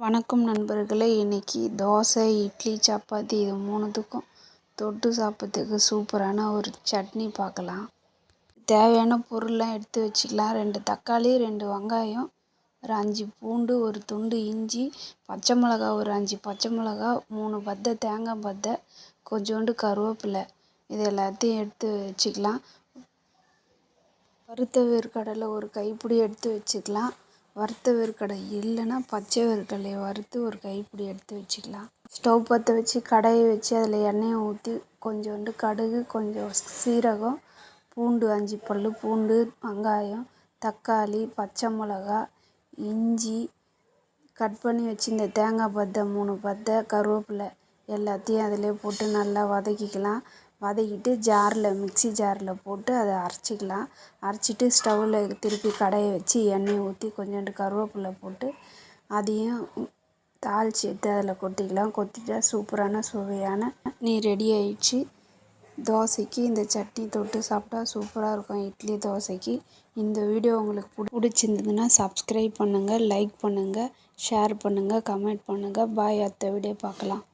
வணக்கம் நண்பர்களே, இன்றைக்கி தோசை, இட்லி, சப்பாத்தி இது மூணுத்துக்கும் தொட்டு சாப்பிட்றதுக்கு சூப்பரான ஒரு சட்னி பார்க்கலாம். தேவையான பொருள்லாம் எடுத்து வச்சுக்கலாம். 2 தக்காளி, 2 வெங்காயம், ஒரு 5 பூண்டு, ஒரு துண்டு இஞ்சி, பச்சை மிளகா, ஒரு 5 பச்சை மிளகா, 3 பத்தை தேங்காய் பத்தை, கொஞ்சோண்டு கருவேப்பிலை, இது எல்லாத்தையும் எடுத்து வச்சுக்கலாம். வறுத்த வேர்க்கடலை ஒரு கைப்பிடி எடுத்து வச்சுக்கலாம். வறுத்த வேர்க்கடலை இல்லைன்னா பச்சை வேர்க்கடலையை வறுத்து ஒரு கைப்பிடி எடுத்து வச்சுக்கலாம். ஸ்டவ் பற்ற வச்சு கடாயை வச்சு அதில் எண்ணெயை ஊற்றி கொஞ்சோண்டு கடுகு, கொஞ்சம் சீரகம், பூண்டு 5 பல் பூண்டு, வெங்காயம், தக்காளி, பச்சை மிளகா, இஞ்சி, கட் பண்ணி வச்சு இந்த தேங்காய் பத்தை 3 பத்தை, கருவேப்பிலை எல்லாத்தையும் அதிலே போட்டு நல்லா வதக்கிக்கலாம். வதக்கிட்டு மிக்ஸி ஜாரில் போட்டு அதை அரைச்சிக்கலாம். அரைச்சிட்டு ஸ்டவ்வில் திருப்பி கடாயை வச்சு எண்ணெயை ஊற்றி கொஞ்சோண்டு கருவேப்பிலை போட்டு அதையும் தாளித்து எடுத்து அதில் கொட்டிக்கலாம். கொட்டிட்டா சூப்பரான சுவையான சட்னி ரெடி ஆயிடுச்சு. தோசைக்கு இந்த சட்னி தொட்டு சாப்பிட்டா சூப்பராக இருக்கும். இட்லி, தோசைக்கு. இந்த வீடியோ உங்களுக்கு பிடிச்சிருந்ததுன்னா சப்ஸ்கிரைப் பண்ணுங்கள், லைக் பண்ணுங்கள், ஷேர் பண்ணுங்கள், கமெண்ட் பண்ணுங்கள். பாய். அடுத்த வீடியோ பார்க்கலாம்.